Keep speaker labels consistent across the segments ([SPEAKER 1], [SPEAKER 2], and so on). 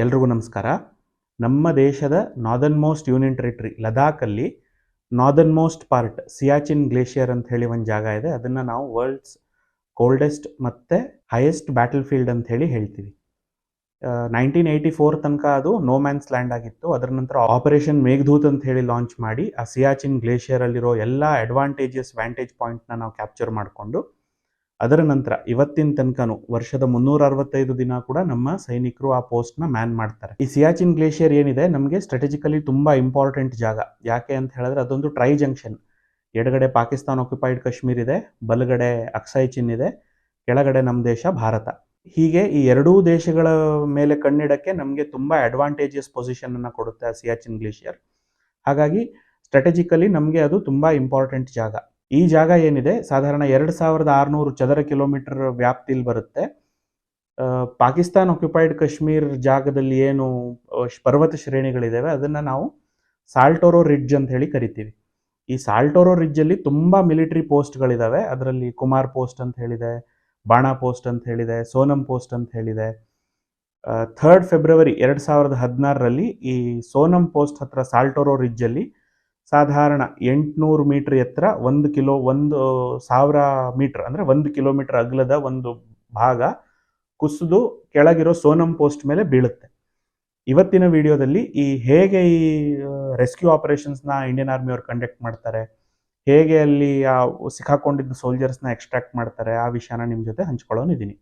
[SPEAKER 1] ಎಲ್ರಿಗೂ ನಮಸ್ಕಾರ. ನಮ್ಮ ದೇಶದ ನಾರ್ದರ್ನ್ ಮೋಸ್ಟ್ ಯೂನಿಯನ್ ಟೆರಿಟರಿ ಲದಾಖಲ್ಲಿ northern most part Siachen glacier ಅಂತ ಹೇಳಿ ಒಂದು ಜಾಗ ಇದೆ. ಅದನ್ನು ನಾವು ವರ್ಲ್ಡ್ಸ್ ಕೋಲ್ಡೆಸ್ಟ್ ಮತ್ತು ಹೈಯೆಸ್ಟ್ ಬ್ಯಾಟಲ್ ಫೀಲ್ಡ್ ಅಂತ ಹೇಳಿ ಹೇಳ್ತೀವಿ. 1984 ತನಕ ಅದು ನೋ ಮ್ಯಾನ್ಸ್ ಲ್ಯಾಂಡ್ ಆಗಿತ್ತು. ಅದರ ನಂತರ ಆಪರೇಷನ್ ಮೇಘದೂತ್ ಅಂತ ಹೇಳಿ ಲಾಂಚ್ ಮಾಡಿ ಆ ಸಿಯಾಚಿನ್ ಗ್ಲೇಷಿಯರಲ್ಲಿರೋ ಎಲ್ಲ ಅಡ್ವಾಂಟೇಜಸ್ ವ್ಯಾಂಟೇಜ್ ಪಾಯಿಂಟ್ನ ನಾವು ಕ್ಯಾಪ್ಚರ್ ಮಾಡಿಕೊಂಡು ಅದರ ನಂತರ ಇವತ್ತಿನ ತನಕನೂ ವರ್ಷದ 365 ದಿನ ಕೂಡ ನಮ್ಮ ಸೈನಿಕರು ಆ ಪೋಸ್ಟ್ನ ಮ್ಯಾನ್ ಮಾಡ್ತಾರೆ. ಈ ಸಿಯಾಚಿನ್ ಗ್ಲೇಷಿಯರ್ ಏನಿದೆ ನಮಗೆ ಸ್ಟ್ರಾಟಜಿಕಲಿ ತುಂಬ ಇಂಪಾರ್ಟೆಂಟ್ ಜಾಗ. ಯಾಕೆ ಅಂತ ಹೇಳಿದ್ರೆ ಅದೊಂದು ಟ್ರೈ ಜಂಕ್ಷನ್. ಎಡಗಡೆ ಪಾಕಿಸ್ತಾನ ಆಕ್ಯುಪೈಡ್ ಕಾಶ್ಮೀರ್ ಇದೆ, ಬಲಗಡೆ ಅಕ್ಸಾಯ್ ಚಿನ್ ಇದೆ, ಕೆಳಗಡೆ ನಮ್ಮ ದೇಶ ಭಾರತ. ಹೀಗೆ ಈ ಎರಡೂ ದೇಶಗಳ ಮೇಲೆ ಕಣ್ಣಿಡಕ್ಕೆ ನಮಗೆ ತುಂಬ ಅಡ್ವಾಂಟೇಜಿಯಸ್ ಪೊಸಿಷನನ್ನು ಕೊಡುತ್ತೆ ಆ ಸಿಯಾಚಿನ್ ಗ್ಲೇಷಿಯರ್. ಹಾಗಾಗಿ ಸ್ಟ್ರಾಟಜಿಕಲಿ ನಮಗೆ ಅದು ತುಂಬ ಇಂಪಾರ್ಟೆಂಟ್ ಜಾಗ. ಈ ಜಾಗ ಏನಿದೆ ಸಾಧಾರಣ 2600 ಚದರ ಕಿಲೋಮೀಟರ್ ವ್ಯಾಪ್ತಿಯಲ್ಲಿ ಬರುತ್ತೆ. ಪಾಕಿಸ್ತಾನ್ ಆಕ್ಯುಪೈಡ್ ಕಾಶ್ಮೀರ್ ಜಾಗದಲ್ಲಿ ಏನು ಪರ್ವತ ಶ್ರೇಣಿಗಳಿದ್ದಾವೆ ಅದನ್ನು ನಾವು ಸಾಲ್ಟೋರೋ ರಿಡ್ಜ್ ಅಂತ ಹೇಳಿ ಕರಿತೀವಿ. ಈ ಸಾಲ್ಟೋರೋ ರಿಡ್ಜಲ್ಲಿ ತುಂಬ ಮಿಲಿಟರಿ ಪೋಸ್ಟ್ಗಳಿದ್ದಾವೆ. ಅದರಲ್ಲಿ ಕುಮಾರ್ ಪೋಸ್ಟ್ ಅಂತ ಹೇಳಿದೆ, ಬಾಣಾ ಪೋಸ್ಟ್ ಅಂತ ಹೇಳಿದೆ, ಸೋನಂ ಪೋಸ್ಟ್ ಅಂತ ಹೇಳಿದೆ. 3 ಫೆಬ್ರವರಿ 2016ರಲ್ಲಿ ಈ ಸೋನಂ ಪೋಸ್ಟ್ ಹತ್ರ ಸಾಲ್ಟೋರೋ ರಿಡ್ಜಲ್ಲಿ ಸಾಧಾರಣ 800 ಮೀಟರ್ ಎತ್ತರ 1,000 ಮೀಟರ್ ಅಂದರೆ 1 ಕಿಲೋಮೀಟರ್ ಅಗಲದ ಒಂದು ಭಾಗ ಕುಸಿದು ಕೆಳಗಿರೋ ಸೋನಂ ಪೋಸ್ಟ್ ಮೇಲೆ ಬೀಳುತ್ತೆ. ಇವತ್ತಿನ ವಿಡಿಯೋದಲ್ಲಿ ಹೇಗೆ ಈ ರೆಸ್ಕ್ಯೂ ಆಪರೇಷನ್ಸ್ನ ಇಂಡಿಯನ್ ಆರ್ಮಿ ಅವರು ಕಂಡಕ್ಟ್ ಮಾಡ್ತಾರೆ, ಹೇಗೆ ಅಲ್ಲಿ ಆ ಸಿಕ್ಕಾಕೊಂಡಿದ್ದ ಸೋಲ್ಜರ್ಸ್ನ ಎಕ್ಸ್ಟ್ರಾಕ್ಟ್ ಮಾಡ್ತಾರೆ, ಆ ವಿಷಯನ ನಿಮ್ಮ ಜೊತೆ ಹಂಚ್ಕೊಳ್ಳೋನಿದ್ದೀನಿ.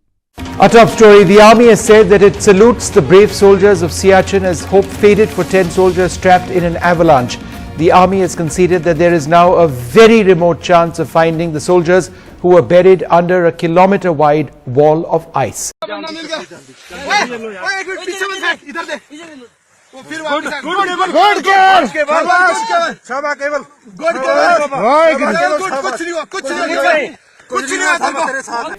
[SPEAKER 2] A top story. The army has said that it salutes the brave soldiers of Siachen as hope faded for 10 soldiers trapped in an avalanche. The army has conceded that there is now a very remote chance of finding the soldiers who were buried under a kilometer-wide wall of ice.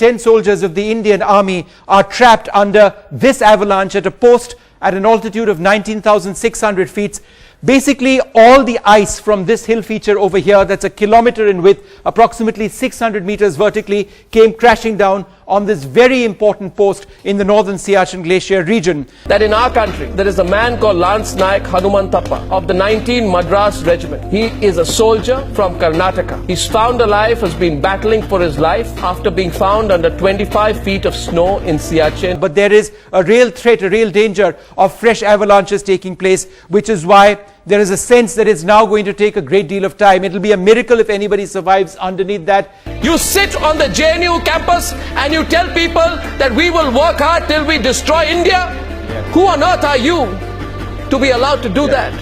[SPEAKER 2] Ten soldiers of the Indian Army are trapped under this avalanche at a post at an altitude of 19,600 feet. Basically, all the ice from this hill feature over here, that's a kilometer in width, approximately 600 meters vertically, came crashing down on this very important post in the northern Siachen Glacier region.
[SPEAKER 3] That in our country, there is a man called Lance Naik Hanumantappa of the 19 Madras Regiment. He is a soldier from Karnataka. He's found alive, has been battling for his life after being found under 25 feet of snow in Siachen.
[SPEAKER 2] But there is a real threat, a real danger of fresh avalanches taking place, which is why there is a sense that it's now going to take a great deal of time. It'll be a miracle if anybody survives underneath that.
[SPEAKER 3] You sit on the JNU campus and you tell people that we will work hard till we destroy India? Yeah. Who on earth are you to be allowed to do that?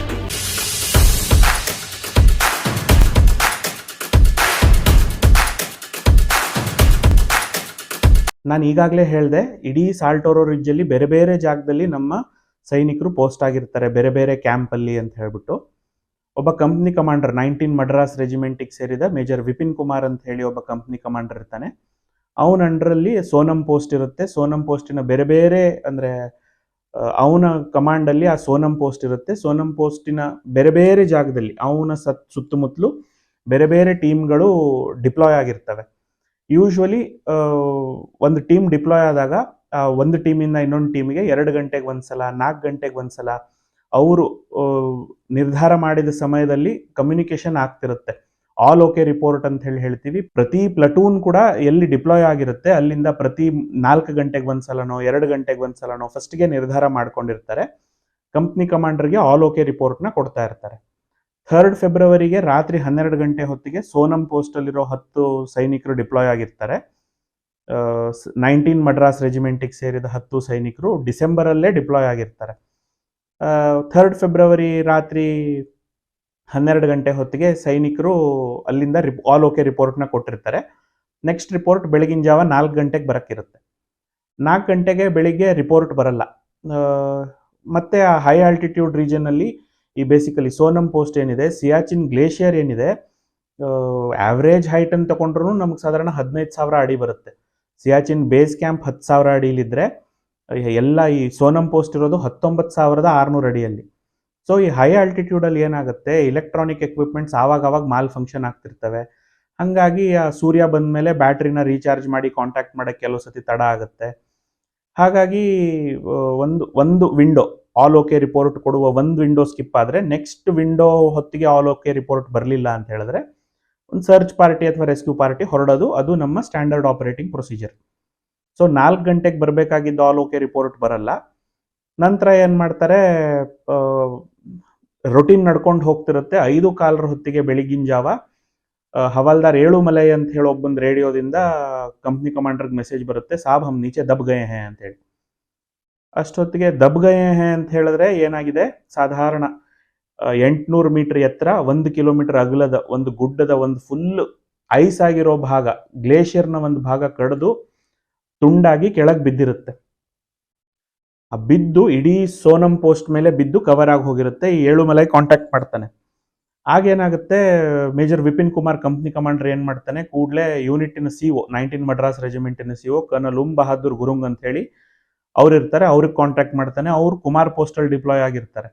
[SPEAKER 1] ನಾನು ಈಗಾಗಲೇ ಹೇಳಿದೆ, ಇಡೀ ಸಾಲ್ಟೋರೋ ರಿಡ್ಜಲ್ಲಿ ಬೇರೆ ಬೇರೆ ಜಾಗದಲ್ಲಿ ನಮ್ಮ ಸೈನಿಕರು post ಆಗಿರ್ತಾರೆ, ಬೇರೆ ಬೇರೆ ಕ್ಯಾಂಪಲ್ಲಿ ಅಂತ ಹೇಳ್ಬಿಟ್ಟು. ಒಬ್ಬ ಕಂಪ್ನಿ ಕಮಾಂಡರ್ 19 ಮಡ್ರಾಸ್ ರೆಜಿಮೆಂಟಿಗೆ ಸೇರಿದ ಮೇಜರ್ ವಿಪಿನ್ ಕುಮಾರ್ ಅಂತ ಹೇಳಿ ಒಬ್ಬ ಕಂಪ್ನಿ ಕಮಾಂಡರ್ ಇರ್ತಾನೆ. ಅವನ ಅಂಡರಲ್ಲಿ ಸೋನಂ ಪೋಸ್ಟ್ ಇರುತ್ತೆ. ಸೋನಂ ಪೋಸ್ಟಿನ ಬೇರೆ ಬೇರೆ ಅಂದರೆ ಅವನ ಕಮಾಂಡಲ್ಲಿ ಆ ಸೋನಂ ಪೋಸ್ಟ್ ಇರುತ್ತೆ. ಸೋನಂ ಪೋಸ್ಟಿನ ಬೇರೆ ಬೇರೆ ಜಾಗದಲ್ಲಿ ಅವನ ಸುತ್ತಮುತ್ತಲು ಬೇರೆ ಬೇರೆ ಟೀಮ್ಗಳು ಡಿಪ್ಲಾಯ್ ಆಗಿರ್ತವೆ. ಯೂಶ್ವಲಿ ಒಂದು ಟೀಮ್ ಡಿಪ್ಲಾಯ್ ಆದಾಗ ಒಂದು ಟೀಮಿಂದ ಇನ್ನೊಂದು ಟೀಮಿಗೆ 2 ಗಂಟೆಗೆ ಒಂದ್ಸಲ, 4 ಗಂಟೆಗೆ ಒಂದ್ಸಲ ಅವರು ನಿರ್ಧಾರ ಮಾಡಿದ ಸಮಯದಲ್ಲಿ ಕಮ್ಯುನಿಕೇಶನ್ ಆಗ್ತಿರುತ್ತೆ. ಆಲ್ ಓಕೆ ರಿಪೋರ್ಟ್ ಅಂತ ಹೇಳ್ತೀವಿ. ಪ್ರತಿ ಪ್ಲಟೂನ್ ಕೂಡ ಎಲ್ಲಿ ಡಿಪ್ಲಾಯ್ ಆಗಿರುತ್ತೆ ಅಲ್ಲಿಂದ ಪ್ರತಿ 4 ಗಂಟೆಗೆ ಒಂದ್ಸಲನೋ 2 ಗಂಟೆಗೆ ಒಂದ್ಸಲನೋ ಫಸ್ಟ್ಗೆ ನಿರ್ಧಾರ ಮಾಡ್ಕೊಂಡಿರ್ತಾರೆ. ಕಂಪ್ನಿ ಕಮಾಂಡರ್ಗೆ ಆಲ್ ಓಕೆ ರಿಪೋರ್ಟ್ನ ಕೊಡ್ತಾ ಇರ್ತಾರೆ. 3 ಫೆಬ್ರವರಿಗೆ ರಾತ್ರಿ 12 ಗಂಟೆ ಹೊತ್ತಿಗೆ ಸೋನಂ ಪೋಸ್ಟಲ್ಲಿರೋ 10 ಸೈನಿಕರು ಡಿಪ್ಲಾಯ್ ಆಗಿರ್ತಾರೆ. 19 ಮಡ್ರಾಸ್ ರೆಜಿಮೆಂಟಿಗೆ ಸೇರಿದ 10 ಸೈನಿಕರು ಡಿಸೆಂಬರಲ್ಲೇ ಡಿಪ್ಲಾಯ್ ಆಗಿರ್ತಾರೆ. 3 ಫೆಬ್ರವರಿ ರಾತ್ರಿ 12 ಗಂಟೆ ಹೊತ್ತಿಗೆ ಸೈನಿಕರು ಅಲ್ಲಿಂದ ಆಲ್ ಓಕೆ ರಿಪೋರ್ಟ್ನ ಕೊಟ್ಟಿರ್ತಾರೆ. ನೆಕ್ಸ್ಟ್ ರಿಪೋರ್ಟ್ ಬೆಳಗಿನ ಜಾವ 4 ಗಂಟೆಗೆ ಬರೋಕ್ಕಿರುತ್ತೆ. 4 ಗಂಟೆಗೆ ಬೆಳಿಗ್ಗೆ ರಿಪೋರ್ಟ್ ಬರಲ್ಲ. ಮತ್ತೆ ಆ ಹೈ ಆಲ್ಟಿಟ್ಯೂಡ್ ರೀಜನಲ್ಲಿ ಈ ಬೇಸಿಕಲಿ ಸೋನಂ ಪೋಸ್ಟ್ ಏನಿದೆ, ಸಿಯಾಚಿನ್ ಗ್ಲೇಷಿಯರ್ ಏನಿದೆ, ಆವ್ರೇಜ್ ಹೈಟ್ ಅಂತ ತಗೊಂಡ್ರು ನಮ್ಗೆ ಸಾಧಾರಣ 15,000 ಅಡಿ ಬರುತ್ತೆ. ಸಿಯಾಚಿನ್ ಬೇಸ್ ಕ್ಯಾಂಪ್ 10,000 ಅಡಿಲಿದ್ರೆ ಎಲ್ಲ ಈ ಸೋನಂ ಪೋಸ್ಟ್ ಇರೋದು 19,600 ಅಡಿಯಲ್ಲಿ. ಸೊ ಈ ಹೈ ಆಲ್ಟಿಟ್ಯೂಡಲ್ಲಿ ಏನಾಗುತ್ತೆ, ಎಲೆಕ್ಟ್ರಾನಿಕ್ ಎಕ್ವಿಪ್ಮೆಂಟ್ಸ್ ಆವಾಗ ಮಾಲ್ ಫಂಕ್ಷನ್ ಆಗ್ತಿರ್ತವೆ. ಹಾಗಾಗಿ ಆ ಸೂರ್ಯ ಬಂದ ಮೇಲೆ ಬ್ಯಾಟ್ರಿನ ರೀಚಾರ್ಜ್ ಮಾಡಿ ಕಾಂಟ್ಯಾಕ್ಟ್ ಮಾಡೋಕ್ಕೆ ಕೆಲವು ಸತಿ ತಡ ಆಗುತ್ತೆ. ಹಾಗಾಗಿ ಒಂದು ವಿಂಡೋ ಆಲ್ ಓಕೆ ರಿಪೋರ್ಟ್ ಕೊಡುವ ಒಂದು ವಿಂಡೋ ಸ್ಕಿಪ್ ಆದರೆ ನೆಕ್ಸ್ಟ್ ವಿಂಡೋ ಹೊತ್ತಿಗೆ ಆಲ್ ಓಕೆ ರಿಪೋರ್ಟ್ ಬರಲಿಲ್ಲ ಅಂತ ಹೇಳಿದ್ರೆ ಒಂದು ಸರ್ಚ್ ಪಾರ್ಟಿ ಅಥವಾ ರೆಸ್ಕ್ಯೂ ಪಾರ್ಟಿ ಹೊರಡೋದು, ಅದು ನಮ್ಮ ಸ್ಟ್ಯಾಂಡರ್ಡ್ ಆಪರೇಟಿಂಗ್ ಪ್ರೊಸೀಜರ್. ಸೊ 4 ಗಂಟೆಗೆ ಬರಬೇಕಾಗಿದ್ದು ಆಲ್ ಓಕೆ ರಿಪೋರ್ಟ್ ಬರಲ್ಲ. ನಂತರ ಏನು ಮಾಡ್ತಾರೆ, ರೊಟೀನ್ ನಡ್ಕೊಂಡು ಹೋಗ್ತಿರುತ್ತೆ. 5:15 ಹೊತ್ತಿಗೆ ಬೆಳಿಗಿನ ಜಾವ ಹವಾಲ್ದಾರ್ ಏಳುಮಲೈ ಅಂತ ಹೇಳಿ ಒಬ್ಬೊಂದು ರೇಡಿಯೋದಿಂದ ಕಂಪ್ನಿ ಕಮಾಂಡರ್ಗೆ ಮೆಸೇಜ್ ಬರುತ್ತೆ, ಸಾಬ್ ಹಮ್ ನೀಚೆ ದಬ್ ಗಯೆ ಹೇ ಅಂತ ಹೇಳಿ. ಅಷ್ಟೊತ್ತಿಗೆ ದಬ್ ಗಯೆ ಹೇ ಅಂತ ಹೇಳಿದ್ರೆ ಏನಾಗಿದೆ, ಸಾಧಾರಣ 800 ಮೀಟರ್ ಎತ್ತರ, 1 ಕಿಲೋಮೀಟರ್ ಅಗಲದ ಒಂದು ಗುಡ್ಡದ ಒಂದು ಫುಲ್ ಐಸ್ ಆಗಿರೋ ಭಾಗ, ಗ್ಲೇಷಿಯರ್ನ ಒಂದು ಭಾಗ ಕಡಿದು ತುಂಡಾಗಿ ಕೆಳಗೆ ಬಿದ್ದಿರುತ್ತೆ. ಆ ಬಿದ್ದು ಇಡೀ ಸೋನಂ ಪೋಸ್ಟ್ ಮೇಲೆ ಬಿದ್ದು ಕವರ್ ಆಗಿ ಹೋಗಿರುತ್ತೆ. ಈ ಏಳುಮಲೈ ಕಾಂಟ್ಯಾಕ್ಟ್ ಮಾಡ್ತಾನೆ. ಆಗೇನಾಗುತ್ತೆ, major Vipin Kumar company commander ಏನು ಮಾಡ್ತಾನೆ, ಕೂಡಲೇ ಯೂನಿಟಿನ CO 19 ಮಡ್ರಾಸ್ ರೆಜಿಮೆಂಟಿನ CO ಕರ್ನಲ್ ಬಹದ್ದೂರ್ ಗುರುಂಗ್ ಅಂತ ಹೇಳಿ ಅವ್ರು ಇರ್ತಾರೆ, ಅವ್ರಿಗೆ ಕಾಂಟ್ಯಾಕ್ಟ್ ಮಾಡ್ತಾನೆ. ಅವ್ರು ಕುಮಾರ್ ಪೋಸ್ಟಲ್ ಡಿಪ್ಲಾಯ್ ಆಗಿರ್ತಾರೆ.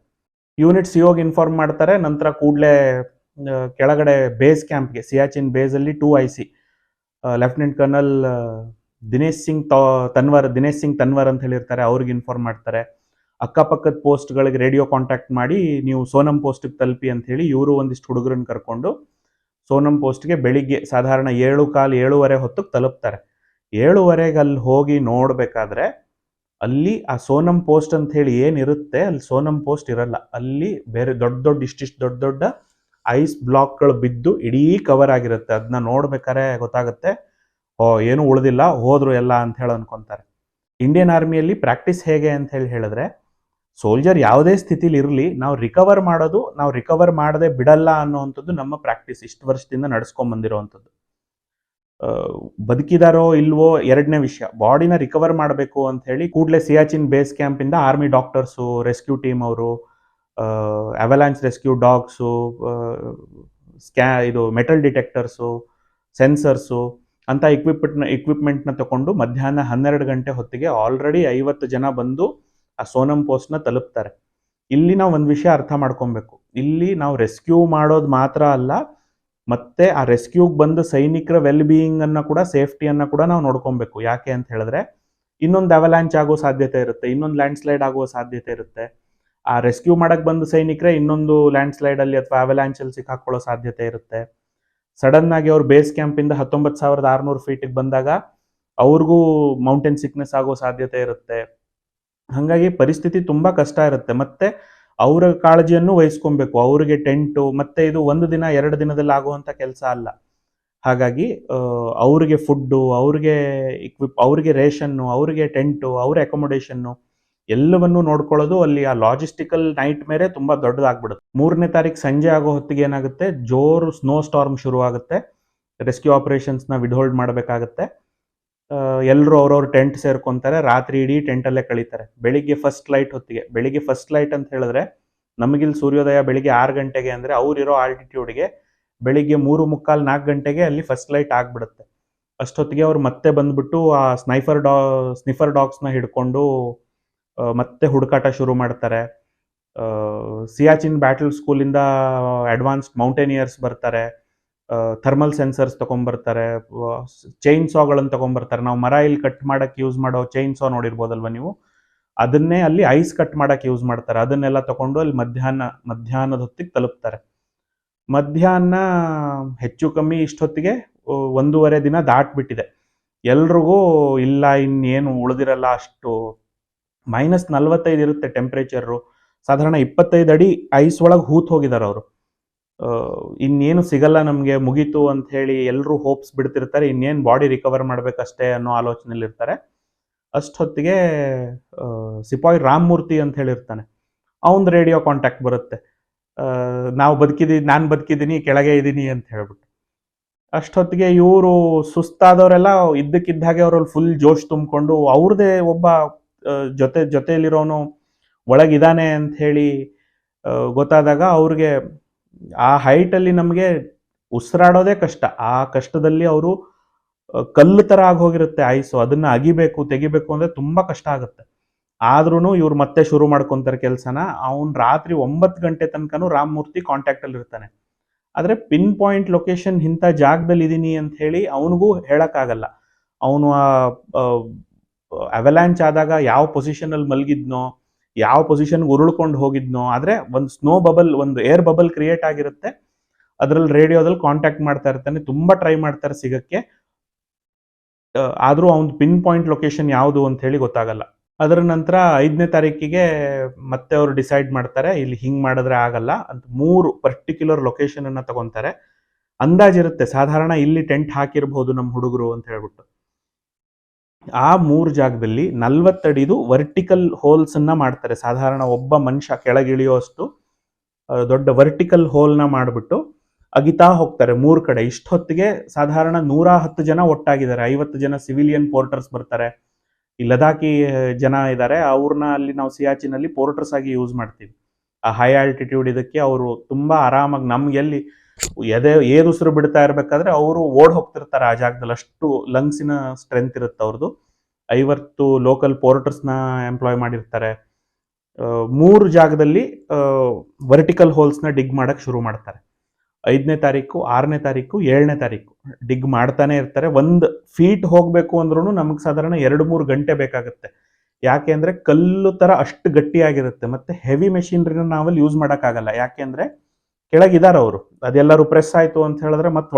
[SPEAKER 1] ಯೂನಿಟ್ COಗೆ ಇನ್ಫಾರ್ಮ್ ಮಾಡ್ತಾರೆ. ನಂತರ ಕೂಡಲೇ ಕೆಳಗಡೆ ಬೇಸ್ ಕ್ಯಾಂಪ್ಗೆ, ಸಿಯಾಚಿನ್ ಬೇಸಲ್ಲಿ 2 IC lieutenant colonel Dinesh Singh Tanwar ಅಂತ ಹೇಳಿರ್ತಾರೆ, ಅವ್ರಿಗೆ ಇನ್ಫಾರ್ಮ್ ಮಾಡ್ತಾರೆ. ಅಕ್ಕಪಕ್ಕದ ಪೋಸ್ಟ್ಗಳಿಗೆ ರೇಡಿಯೋ ಕಾಂಟ್ಯಾಕ್ಟ್ ಮಾಡಿ ನೀವು ಸೋನಂ ಪೋಸ್ಟ್ಗೆ ತಲುಪಿ ಅಂತ ಹೇಳಿ ಇವರು ಒಂದಿಷ್ಟು ಹುಡುಗರನ್ನ ಕರ್ಕೊಂಡು ಸೋನಂ ಪೋಸ್ಟ್ಗೆ ಬೆಳಿಗ್ಗೆ ಸಾಧಾರಣ 7:15-7:30 ಹೊತ್ತಿಗೆ ತಲುಪ್ತಾರೆ. 7:30ಗೆ ಅಲ್ಲಿ ಹೋಗಿ ನೋಡಬೇಕಾದ್ರೆ ಅಲ್ಲಿ ಆ ಸೋನಂ ಪೋಸ್ಟ್ ಅಂತ ಹೇಳಿ ಏನಿರುತ್ತೆ, ಅಲ್ಲಿ ಸೋನಂ ಪೋಸ್ಟ್ ಇರಲ್ಲ. ಅಲ್ಲಿ ಬೇರೆ ಇಷ್ಟಿಷ್ಟು ದೊಡ್ಡ ಐಸ್ ಬ್ಲಾಕ್ಗಳು ಬಿದ್ದು ಇಡೀ ಕವರ್ ಆಗಿರುತ್ತೆ. ಅದನ್ನ ನೋಡ್ಬೇಕಾದ್ರೆ ಗೊತ್ತಾಗುತ್ತೆ, ಏನು ಉಳಿದಿಲ್ಲ, ಹೋದ್ರು ಎಲ್ಲ ಅಂತ ಹೇಳಿ ಅನ್ಕೊಂತಾರೆ. ಇಂಡಿಯನ್ ಆರ್ಮಿಯಲ್ಲಿ ಪ್ರಾಕ್ಟೀಸ್ ಹೇಗೆ ಅಂತ ಹೇಳಿದ್ರೆ, ಸೋಲ್ಜರ್ ಯಾವುದೇ ಸ್ಥಿತಿಲಿ ಇರಲಿ, ನಾವು ರಿಕವರ್ ಮಾಡದೆ ಬಿಡಲ್ಲ ಅನ್ನೋವಂಥದ್ದು ನಮ್ಮ ಪ್ರಾಕ್ಟೀಸ್. ಇಷ್ಟು ವರ್ಷದಿಂದ ನಡ್ಸ್ಕೊಂಡ್ ಬಂದಿರೋವಂಥದ್ದು. ಬದುಕಿದಾರೋ ಇಲ್ವೋ ಎರಡನೇ ವಿಷಯ, ಬಾಡಿನ ರಿಕವರ್ ಮಾಡಬೇಕು ಅಂತ ಹೇಳಿ ಕೂಡಲೇ ಸಿಯಾಚಿನ್ ಬೇಸ್ ಕ್ಯಾಂಪಿಂದ ಆರ್ಮಿ ಡಾಕ್ಟರ್ಸು, ರೆಸ್ಕ್ಯೂ ಟೀಮ್ ಅವರು, ಅವಲಾಂಚ್ ರೆಸ್ಕ್ಯೂ ಡಾಗ್ಸು, ಇದು ಮೆಟಲ್ ಡಿಟೆಕ್ಟರ್ಸು, ಸೆನ್ಸರ್ಸು ಅಂತ ಇಕ್ವಿಪ್ಮೆಂಟ್ನ ತಗೊಂಡು ಮಧ್ಯಾಹ್ನ 12 ಗಂಟೆ ಹೊತ್ತಿಗೆ ಆಲ್ರೆಡಿ 50 ಜನ ಬಂದು ಆ ಸೋನಂ ಪೋಸ್ಟ್ನ ತಲುಪ್ತಾರೆ. ಇಲ್ಲಿ ನಾವು ಒಂದು ವಿಷಯ ಅರ್ಥ ಮಾಡ್ಕೊಬೇಕು, ಇಲ್ಲಿ ನಾವು ರೆಸ್ಕ್ಯೂ ಮಾಡೋದು ಮಾತ್ರ ಅಲ್ಲ, ಮತ್ತೆ ಆ ರೆಸ್ಕ್ಯೂಗೆ ಬಂದು ಸೈನಿಕರ ವೆಲ್ ಬೀಯಿಂಗ್ ಅನ್ನ ಕೂಡ, ಸೇಫ್ಟಿಯನ್ನ ಕೂಡ ನಾವು ನೋಡ್ಕೊಬೇಕು. ಯಾಕೆ ಅಂತ ಹೇಳಿದ್ರೆ ಇನ್ನೊಂದು ಅವಲಾಂಚ್ ಆಗೋ ಸಾಧ್ಯತೆ ಇರುತ್ತೆ, ಇನ್ನೊಂದು ಲ್ಯಾಂಡ್ ಸ್ಲೈಡ್ ಆಗುವ ಸಾಧ್ಯತೆ ಇರುತ್ತೆ. ಆ ರೆಸ್ಕ್ಯೂ ಮಾಡಕ್ ಬಂದು ಸೈನಿಕರೇ ಇನ್ನೊಂದು ಲ್ಯಾಂಡ್ ಸ್ಲೈಡ್ ಅಲ್ಲಿ ಅಥವಾ ಅವಲಾಂಚ್ ಅಲ್ಲಿ ಸಿಕ್ಕಾಕೊಳ್ಳೋ ಸಾಧ್ಯತೆ ಇರುತ್ತೆ. ಸಡನ್ ಆಗಿ ಅವ್ರು ಬೇಸ್ ಕ್ಯಾಂಪಿಂದ 19,600 ಫೀಟಿಗೆ ಬಂದಾಗ ಅವ್ರಿಗೂ ಮೌಂಟೇನ್ ಸಿಕ್ನೆಸ್ ಆಗೋ ಸಾಧ್ಯತೆ ಇರುತ್ತೆ. ಹಾಗಾಗಿ ಪರಿಸ್ಥಿತಿ ತುಂಬಾ ಕಷ್ಟ ಇರುತ್ತೆ. ಮತ್ತೆ ಅವರ ಕಾಳಜಿಯನ್ನು ವಹಿಸ್ಕೊಬೇಕು. ಅವ್ರಿಗೆ ಟೆಂಟು, ಮತ್ತೆ ಇದು 1 ದಿನ 2 ದಿನದಲ್ಲಿ ಆಗುವಂತ ಕೆಲಸ ಅಲ್ಲ. ಹಾಗಾಗಿ ಅವ್ರಿಗೆ ಫುಡ್ಡು, ಅವ್ರಿಗೆ ರೇಷನ್ನು, ಅವ್ರಿಗೆ ಟೆಂಟು, ಅವ್ರ ಅಕೊಮೊಡೇಷನ್ನು ಎಲ್ಲವನ್ನೂ ನೋಡ್ಕೊಳ್ಳೋದು ಅಲ್ಲಿ ಆ ಲಾಜಿಸ್ಟಿಕಲ್ ನೈಟ್ ಮೇರೆ ತುಂಬಾ ದೊಡ್ಡದಾಗ್ಬಿಡುತ್ತೆ. 3ನೇ ತಾರೀಕು ಸಂಜೆ ಆಗೋ ಹೊತ್ತಿಗೆ ಏನಾಗುತ್ತೆ, ಜೋರು ಸ್ನೋ ಸ್ಟಾರ್ಮ್ ಶುರು ಆಗುತ್ತೆ. ರೆಸ್ಕ್ಯೂ ಆಪರೇಷನ್ಸ್ನ ವಿಡ್ಹೋಲ್ಡ್ ಮಾಡಬೇಕಾಗತ್ತೆ. ಎಲ್ಲರೂ ಅವ್ರವ್ರ ಟೆಂಟ್ ಸೇರ್ಕೊಂತಾರೆ, ರಾತ್ರಿ ಇಡೀ ಟೆಂಟಲ್ಲೇ ಕಳೀತಾರೆ. ಬೆಳಿಗ್ಗೆ ಫಸ್ಟ್ ಲೈಟ್ ಅಂತ ಹೇಳಿದ್ರೆ ನಮಗಿಲ್ಲಿ ಸೂರ್ಯೋದಯ ಬೆಳಿಗ್ಗೆ 6 ಗಂಟೆಗೆ ಅಂದರೆ ಅವ್ರಿರೋ ಆಲ್ಟಿಟ್ಯೂಡ್ಗೆ ಬೆಳಿಗ್ಗೆ 3:45-4 ಗಂಟೆಗೆ ಅಲ್ಲಿ ಫಸ್ಟ್ ಲೈಟ್ ಆಗ್ಬಿಡುತ್ತೆ. ಅಷ್ಟೊತ್ತಿಗೆ ಅವ್ರು ಮತ್ತೆ ಬಂದ್ಬಿಟ್ಟು ಆ ಸ್ನಿಫರ್ ಡಾಗ್ಸ್ನ ಹಿಡ್ಕೊಂಡು ಮತ್ತೆ ಹುಡುಕಾಟ ಶುರು ಮಾಡ್ತಾರೆ. ಸಿಯಾಚಿನ್ ಬ್ಯಾಟಲ್ ಸ್ಕೂಲಿಂದ ಅಡ್ವಾನ್ಸ್ಡ್ ಮೌಂಟೇನಿಯರ್ಸ್ ಬರ್ತಾರೆ, ಥರ್ಮಲ್ ಸೆನ್ಸರ್ಸ್ ತಗೊಂಡ್ಬರ್ತಾರೆ, ಚೈನ್ ಸಾಗಳನ್ನು ತಗೊಂಡ್ಬರ್ತಾರೆ. ನಾವು ಮರ ಇಲ್ಲಿ ಕಟ್ ಮಾಡಕ್ಕೆ ಯೂಸ್ ಮಾಡೋ ಚೈನ್ ಸಾ ನೋಡಿರ್ಬೋದಲ್ವ ನೀವು, ಅದನ್ನೇ ಅಲ್ಲಿ ಐಸ್ ಕಟ್ ಮಾಡಕ್ಕೆ ಯೂಸ್ ಮಾಡ್ತಾರೆ. ಅದನ್ನೆಲ್ಲ ತಗೊಂಡು ಅಲ್ಲಿ ಮಧ್ಯಾಹ್ನದ ಹೊತ್ತಿಗೆ ತಲುಪ್ತಾರೆ. ಮಧ್ಯಾಹ್ನ ಹೆಚ್ಚು ಕಮ್ಮಿ ಇಷ್ಟೊತ್ತಿಗೆ 1.5 ದಿನ ದಾಟ್ಬಿಟ್ಟಿದೆ. ಎಲ್ರಿಗೂ ಇಲ್ಲ ಇನ್ನೇನು ಉಳಿದಿರಲ್ಲ, ಅಷ್ಟು -45 ಇರುತ್ತೆ ಟೆಂಪ್ರೇಚರು. ಸಾಧಾರಣ 25 ಅಡಿ ಐಸ್ ಒಳಗೆ ಹೂತ್ ಹೋಗಿದ್ದಾರೆ ಅವರು. ಇನ್ನೇನು ಸಿಗಲ್ಲ ನಮಗೆ, ಮುಗೀತು ಅಂತ ಹೇಳಿ ಎಲ್ಲರೂ ಹೋಪ್ಸ್ ಬಿಡ್ತಿರ್ತಾರೆ. ಇನ್ನೇನು ಬಾಡಿ ರಿಕವರ್ ಮಾಡ್ಬೇಕಷ್ಟೇ ಅನ್ನೋ ಆಲೋಚನೆಯಲ್ಲಿ ಇರ್ತಾರೆ. ಅಷ್ಟೊತ್ತಿಗೆ ಸಿಪಾಯಿ ರಾಮಮೂರ್ತಿ ಅಂತ ಹೇಳಿರ್ತಾನೆ, ಅವನ್ ರೇಡಿಯೋ ಕಾಂಟ್ಯಾಕ್ಟ್ ಬರುತ್ತೆ, ನಾನು ಬದುಕಿದ್ದೀನಿ, ಕೆಳಗೆ ಇದ್ದೀನಿ ಅಂತ ಹೇಳ್ಬಿಟ್ಟು. ಅಷ್ಟೊತ್ತಿಗೆ ಇವರು ಸುಸ್ತಾದವರೆಲ್ಲ ಇದ್ದಕ್ಕಿದ್ದಾಗೆ ಅವರಲ್ಲಿ ಫುಲ್ ಜೋಶ್ ತುಂಬಿಕೊಂಡು ಅವ್ರದೇ ಒಬ್ಬ ಜೊತೆಯಲ್ಲಿರೋನು ಒಳಗಿದ್ದಾನೆ ಅಂತ ಹೇಳಿ ಗೊತ್ತಾದಾಗ ಅವ್ರಿಗೆ ಆ ಹೈಟಲ್ಲಿ ನಮಗೆ ಉಸಿರಾಡೋದೇ ಕಷ್ಟ. ಆ ಕಷ್ಟದಲ್ಲಿ ಅವರು ಕಲ್ಲು ಥರ ಆಗೋಗಿರುತ್ತೆ ಐಸು. ಅದನ್ನ ತೆಗಿಬೇಕು ಅಂದರೆ ತುಂಬ ಕಷ್ಟ ಆಗುತ್ತೆ. ಆದ್ರೂ ಇವ್ರು ಮತ್ತೆ ಶುರು ಮಾಡ್ಕೊತಾರೆ ಕೆಲಸನ. ಅವನು ರಾತ್ರಿ 9 ಗಂಟೆ ತನಕನೂ ರಾಮಮೂರ್ತಿ ಕಾಂಟ್ಯಾಕ್ಟಲ್ಲಿ ಇರ್ತಾನೆ. ಆದರೆ ಪಿನ್ ಪಾಯಿಂಟ್ ಲೊಕೇಶನ್ ಇಂಥ ಜಾಗದಲ್ಲಿ ಇದ್ದೀನಿ ಅಂತ ಹೇಳಿ ಅವನಿಗೂ ಹೇಳೋಕ್ಕಾಗಲ್ಲ. ಅವನು ಅವಲಾಂಚ್ ಆದಾಗ ಯಾವ ಪೊಸಿಷನಲ್ಲಿ ಮಲಗಿದ್ನೋ, ಯಾವ ಪೊಸಿಷನ್ಗೆ ಉರುಳ್ಕೊಂಡು ಹೋಗಿದ್ನೋ, ಆದರೆ ಒಂದು ಸ್ನೋ ಬಬಲ್, ಒಂದು ಏರ್ ಬಬಲ್ ಕ್ರಿಯೇಟ್ ಆಗಿರುತ್ತೆ. ಅದರಲ್ಲಿ ರೇಡಿಯೋದಲ್ಲಿ ಕಾಂಟ್ಯಾಕ್ಟ್ ಮಾಡ್ತಾ ಇರ್ತಾನೆ, ತುಂಬ ಟ್ರೈ ಮಾಡ್ತಾರೆ ಸಿಗಕ್ಕೆ, ಆದರೂ ಅವ್ನ ಪಿನ್ ಪಾಯಿಂಟ್ ಲೊಕೇಶನ್ ಯಾವುದು ಅಂತ ಹೇಳಿ ಗೊತ್ತಾಗಲ್ಲ. ಅದರ ನಂತರ 5ನೇ ತಾರೀಕಿಗೆ ಮತ್ತೆ ಅವರು ಡಿಸೈಡ್ ಮಾಡ್ತಾರೆ ಇಲ್ಲಿ ಹಿಂಗೆ ಮಾಡಿದ್ರೆ ಆಗಲ್ಲ ಅಂತ 3 ಪರ್ಟಿಕ್ಯುಲರ್ ಲೊಕೇಶನನ್ನು ತಗೊತಾರೆ. ಅಂದಾಜಿರುತ್ತೆ ಸಾಧಾರಣ ಇಲ್ಲಿ ಟೆಂಟ್ ಹಾಕಿರ್ಬೋದು ನಮ್ಮ ಹುಡುಗರು ಅಂತ ಹೇಳ್ಬಿಟ್ಟು. ಆ 3 ಜಾಗದಲ್ಲಿ 40 ಅಡಿದು ವರ್ಟಿಕಲ್ ಹೋಲ್ಸನ್ನು ಮಾಡ್ತಾರೆ. ಸಾಧಾರಣ ಒಬ್ಬ ಮನುಷ್ಯ ಕೆಳಗಿಳಿಯೋಷ್ಟು ದೊಡ್ಡ ವರ್ಟಿಕಲ್ ಹೋಲ್ನ ಮಾಡಿಬಿಟ್ಟು ಅಗಿತಾ ಹೋಗ್ತಾರೆ 3 ಕಡೆ. ಇಷ್ಟೊತ್ತಿಗೆ ಸಾಧಾರಣ 110 ಜನ ಒಟ್ಟಾಗಿದ್ದಾರೆ. 50 ಜನ ಸಿವಿಲಿಯನ್ ಪೋರ್ಟರ್ಸ್ ಬರ್ತಾರೆ, ಈ ಲದಾಖಿ ಜನ ಇದ್ದಾರೆ, ಅವ್ರನ್ನ ಅಲ್ಲಿ ನಾವು ಸಿಯಾಚಿನಲ್ಲಿ ಪೋರ್ಟರ್ಸ್ ಆಗಿ ಯೂಸ್ ಮಾಡ್ತೀವಿ. ಆ ಹೈ ಆಲ್ಟಿಟ್ಯೂಡ್ ಇದಕ್ಕೆ ಅವರು ತುಂಬ ಆರಾಮಾಗಿ ನಮ್ಗೆ ಎಲ್ಲಿ ಏದುಸಿರು ಬಿಡ್ತಾ ಇರಬೇಕಾದ್ರೆ ಅವರು ಓಡ್ ಹೋಗ್ತಿರ್ತಾರೆ ಆ ಜಾಗದಲ್ಲಿ, ಅಷ್ಟು ಲಂಗ್ಸಿನ ಸ್ಟ್ರೆಂತ್ ಇರುತ್ತೆ ಅವ್ರದ್ದು. 50 ಲೋಕಲ್ ಪೋರ್ಟರ್ಸ್ನ ಎಂಪ್ಲಾಯ್ ಮಾಡಿರ್ತಾರೆ. 3 ಜಾಗದಲ್ಲಿ ವರ್ಟಿಕಲ್ ಹೋಲ್ಸ್ನ ಡಿಗ್ ಮಾಡಕ್ಕೆ ಶುರು ಮಾಡ್ತಾರೆ. 5ನೇ ತಾರೀಕು, 6ನೇ ತಾರೀಕು, 7ನೇ ತಾರೀಕು ಡಿಗ್ ಮಾಡ್ತಾನೆ ಇರ್ತಾರೆ. 1 ಫೀಟ್ ಹೋಗಬೇಕು ಅಂದ್ರೂ ನಮಗೆ ಸಾಧಾರಣ 2-3 ಗಂಟೆ ಬೇಕಾಗುತ್ತೆ. ಯಾಕೆ ಅಂದರೆ ಕಲ್ಲು ಥರ ಅಷ್ಟು ಗಟ್ಟಿಯಾಗಿರುತ್ತೆ. ಮತ್ತು ಹೆವಿ ಮೆಷಿನ್ರಿನ ನಾವಲ್ಲಿ ಯೂಸ್ ಮಾಡೋಕ್ಕಾಗಲ್ಲ. ಯಾಕೆ ಅಂದರೆ ಕೆಳಗಿದ್ದಾರೆ ಅವರು, ಅದೆಲ್ಲರೂ ಪ್ರೆಸ್ ಆಯಿತು ಅಂತ ಹೇಳಿದ್ರೆ ಮತ್ತೆ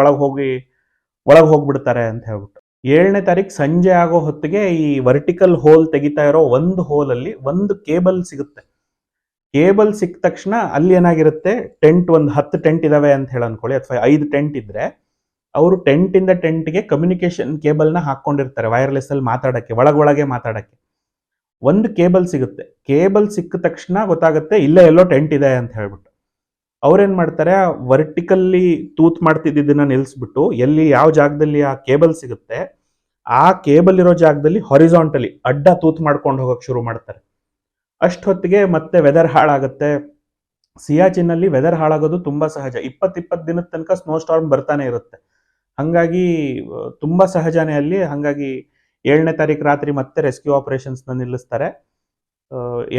[SPEAKER 1] ಒಳಗೆ ಹೋಗ್ಬಿಡ್ತಾರೆ ಅಂತ ಹೇಳ್ಬಿಟ್ಟು. 7ನೇ ತಾರೀಕು ಸಂಜೆ ಆಗೋ ಹೊತ್ತಿಗೆ ಈ ವರ್ಟಿಕಲ್ ಹೋಲ್ ತೆಗಿತಾ ಇರೋ ಒಂದು ಹೋಲಲ್ಲಿ ಒಂದು ಕೇಬಲ್ ಸಿಗುತ್ತೆ. ಕೇಬಲ್ ಸಿಕ್ಕ ತಕ್ಷಣ ಅಲ್ಲಿ ಏನಾಗಿರುತ್ತೆ, ಟೆಂಟ್ ಒಂದು 10 ಟೆಂಟ್ ಇದಾವೆ ಅಂತ ಹೇಳಿ ಅನ್ಕೊಳ್ಳಿ, ಅಥವಾ 5 ಟೆಂಟ್ ಇದ್ರೆ ಅವರು ಟೆಂಟಿಂದ ಟೆಂಟ್ಗೆ ಕಮ್ಯುನಿಕೇಶನ್ ಕೇಬಲ್ನ ಹಾಕ್ಕೊಂಡಿರ್ತಾರೆ ವೈರ್ಲೆಸ್ ಅಲ್ಲಿ ಮಾತಾಡೋಕ್ಕೆ, ಒಳಗೆ ಮಾತಾಡೋಕ್ಕೆ. ಒಂದು ಕೇಬಲ್ ಸಿಗುತ್ತೆ. ಕೇಬಲ್ ಸಿಕ್ಕ ತಕ್ಷಣ ಗೊತ್ತಾಗುತ್ತೆ ಇಲ್ಲೇ ಎಲ್ಲೋ ಟೆಂಟ್ ಇದೆ ಅಂತ ಹೇಳ್ಬಿಟ್ಟು. ಅವ್ರೇನು ಮಾಡ್ತಾರೆ, ವರ್ಟಿಕಲ್ಲಿ ತೂತ್ ಮಾಡ್ತಿದ್ದನ್ನ ನಿಲ್ಲಿಸ್ಬಿಟ್ಟು ಎಲ್ಲಿ ಯಾವ ಜಾಗದಲ್ಲಿ ಆ ಕೇಬಲ್ ಸಿಗುತ್ತೆ ಆ ಕೇಬಲ್ ಇರೋ ಜಾಗದಲ್ಲಿ ಹಾರಿಜಾಂಟಲಿ ಅಡ್ಡ ತೂತ್ ಮಾಡ್ಕೊಂಡು ಹೋಗೋಕೆ ಶುರು ಮಾಡ್ತಾರೆ. ಅಷ್ಟೊತ್ತಿಗೆ ಮತ್ತೆ ವೆದರ್ ಹಾಳಾಗುತ್ತೆ. ಸಿಯಾಚಿನ್ನಲ್ಲಿ ವೆದರ್ ಹಾಳಾಗೋದು ತುಂಬ ಸಹಜ. 20 ದಿನದ ತನಕ ಸ್ನೋ ಸ್ಟಾರ್ಮ್ ಬರ್ತಾನೆ ಇರುತ್ತೆ. ಹಾಗಾಗಿ ತುಂಬ ಸಹಜನೇ ಅಲ್ಲಿ. ಹಾಗಾಗಿ 7ನೇ ತಾರೀಕು ರಾತ್ರಿ ಮತ್ತೆ ರೆಸ್ಕ್ಯೂ ಆಪರೇಷನ್ಸ್ನ ನಿಲ್ಲಿಸ್ತಾರೆ.